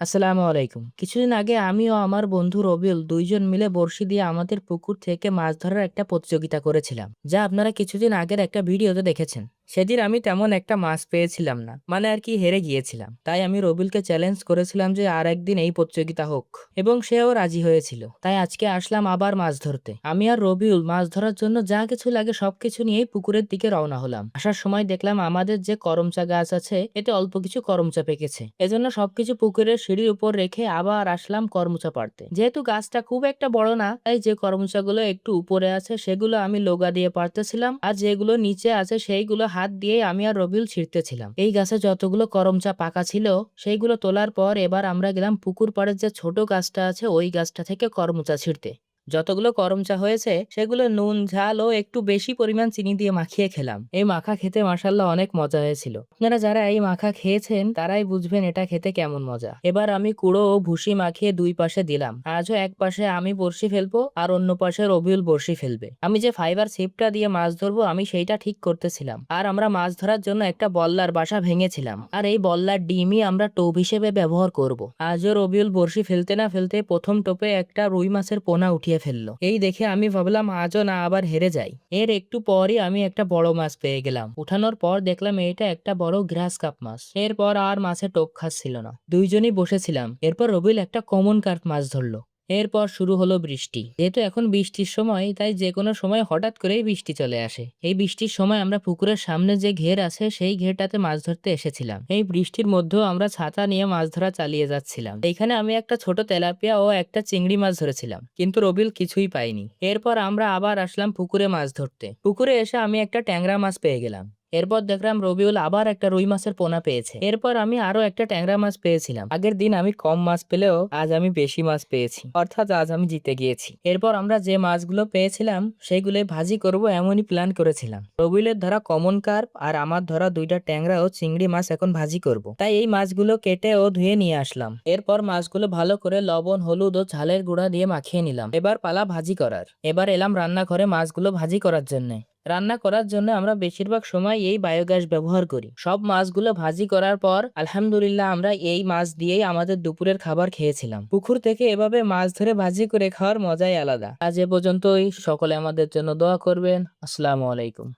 আসসালামু আলাইকুম। কিছুদিন আগে আমি ও আমার বন্ধু রবিউল ২ জন মিলে বড়শি দিয়ে আমাদের পুকুর থেকে মাছ ধরার একটা প্রতিযোগিতা করেছিলাম। যা আপনারা কিছুদিন আগের একটা ভিডিওতে দেখেছেন। সেদিন আমি তেমন একটা মাছ পেয়েছিলাম না। মানে আরকি হেরে গিয়েছিলাম। তাই আমি রবিউলকে চ্যালেঞ্জ করেছিলাম যে আরেকদিন এই প্রতিযোগিতা হোক। এবং সেও রাজি হয়েছিল। তাই আজকে আসলাম আবার মাছ ধরতে। আমি আর রবিউল মাছ ধরার জন্য যা কিছু লাগে সবকিছু নিয়েই পুকুরের দিকে রওনা হলাম। আসার সময় দেখলাম আমাদের যে করমচা গাছ আছে এতে অল্প কিছু করমচা পেকেছে। এজন্য সবকিছু পুকুরের সিঁড়ির উপর রেখে আবার আসলাম করমচা পাড়তে। যেহেতু গাছটা খুব একটা বড় না, তাই যে করমচাগুলো একটু উপরে আছে সেগুলো আমি লোগা দিয়ে পারতেছিলাম, আর যেগুলো নিচে আছে সেইগুলো হাত দিয়ে আমি আর রবিউল ছিঁড়তেছিলাম। এই গাছে যতগুলো করমচা পাকা ছিল সেইগুলো তোলার পর এবার আমরা গেলাম পুকুর পাড়ের যে ছোট গাছটা আছে ওই গাছটা থেকে করমচা ছিঁড়তে। যতগুলো করমচা হয়েছে সেগুলো নুন ঝাল ও একটু বেশি পরিমাণ চিনি দিয়ে মাখিয়ে খেলাম। এই মাখা খেতে মাশাআল্লাহ অনেক মজা হয়েছিল। আপনারা যারা এই মাখা খেয়েছেন তারাই বুঝবেন এটা খেতে কেমন মজা। এবার আমি কুড়ো ও ভুসি মাখিয়ে দুই পাশে দিলাম। আজও এক পাশে আমি বড়শি ফেলবো আর অন্য পাশে রবিউল বড়শি ফেলবে। আমি যে ফাইবার ছিপটা দিয়ে মাছ ধরবো আমি সেইটা ঠিক করতেছিলাম। আর আমরা মাছ ধরার জন্য একটা বল্লার বাসা ভেঙেছিলাম। আর এই বল্লার ডিমই আমরা টোপ হিসেবে ব্যবহার করব। আজও রবিউল বড়শি ফেলতে না ফেলতে প্রথম টোপে একটা রুই মাছের পোনা উঠিয়ে ফেললো। এই দেখে আমি ভাবলাম আজও না আবার হেরে যাই। এর একটু পরই আমি একটা বড় মাছ পেয়ে গেলাম। উঠানোর পর দেখলাম এটা একটা বড় গ্রাস কাপ মাছ। এরপর আর মাছে টোপ খাচ্ছিল না। দুইজনই বসেছিলাম। এরপর রবিউল একটা কমন কার্প মাছ ধরলো। এরপর শুরু হলো বৃষ্টি। যেহেতু এখন বৃষ্টির সময় তাই যে কোনো সময় হঠাৎ করেই বৃষ্টি চলে আসে। এই বৃষ্টির সময় আমরা পুকুরের সামনে যে ঘের আছে সেই ঘেরটাতে মাছ ধরতে এসেছিলাম। এই বৃষ্টির মধ্যেও আমরা ছাতা নিয়ে মাছ ধরা চালিয়ে যাচ্ছিলাম। এইখানে আমি একটা ছোট তেলাপিয়া ও একটা চিংড়ি মাছ ধরেছিলাম, কিন্তু রবিউল কিছুই পাইনি। এরপর আমরা আবার আসলাম পুকুরে মাছ ধরতে। পুকুরে এসে আমি একটা ট্যাংরা মাছ পেয়ে গেলাম। এরপর দেখলাম রবিউল আবার একটা রুই মাছের পোনা পেয়েছে। এরপর আমি আরো একটা ট্যাংরা মাছ পেয়েছিলাম। আগের দিন আমি কম মাছ পেলেও আজ আমি বেশি মাছ পেয়েছি, অর্থাৎ আজ আমি জিতে গিয়েছি। এরপর আমরা যে মাছগুলো পেয়েছিলাম সেগুলো ভাজি করব এমনই প্ল্যান করেছিলাম। রবিউলের ধরা কমন কার্প আর আমার ধরা দুইটা ট্যাংরা ও চিংড়ি মাছ এখন ভাজি করব। তাই এই মাছগুলো কেটে ও ধুয়ে নিয়ে আসলাম। এরপর মাছগুলো ভালো করে লবণ হলুদ ও ঝালের গুঁড়া দিয়ে মাখিয়ে নিলাম। এবার পালা ভাজি করার। এবার এলাম রান্নাঘরে মাছগুলো ভাজি করার জন্য। রান্না করার জন্য আমরা বেশিরভাগ সময় এই বায়োগ্যাস ব্যবহার করি। সব মাছগুলো ভাজি করার পর আলহামদুলিল্লাহ আমরা এই মাছ দিয়েই আমাদের দুপুরের খাবার খেয়েছিলাম। পুকুর থেকে এভাবে মাছ ধরে ভাজি করে খাওয়ার মজাই আলাদা। আজ এ পর্যন্তই। সকলে আমাদের জন্য দোয়া করবেন। আসসালামু আলাইকুম।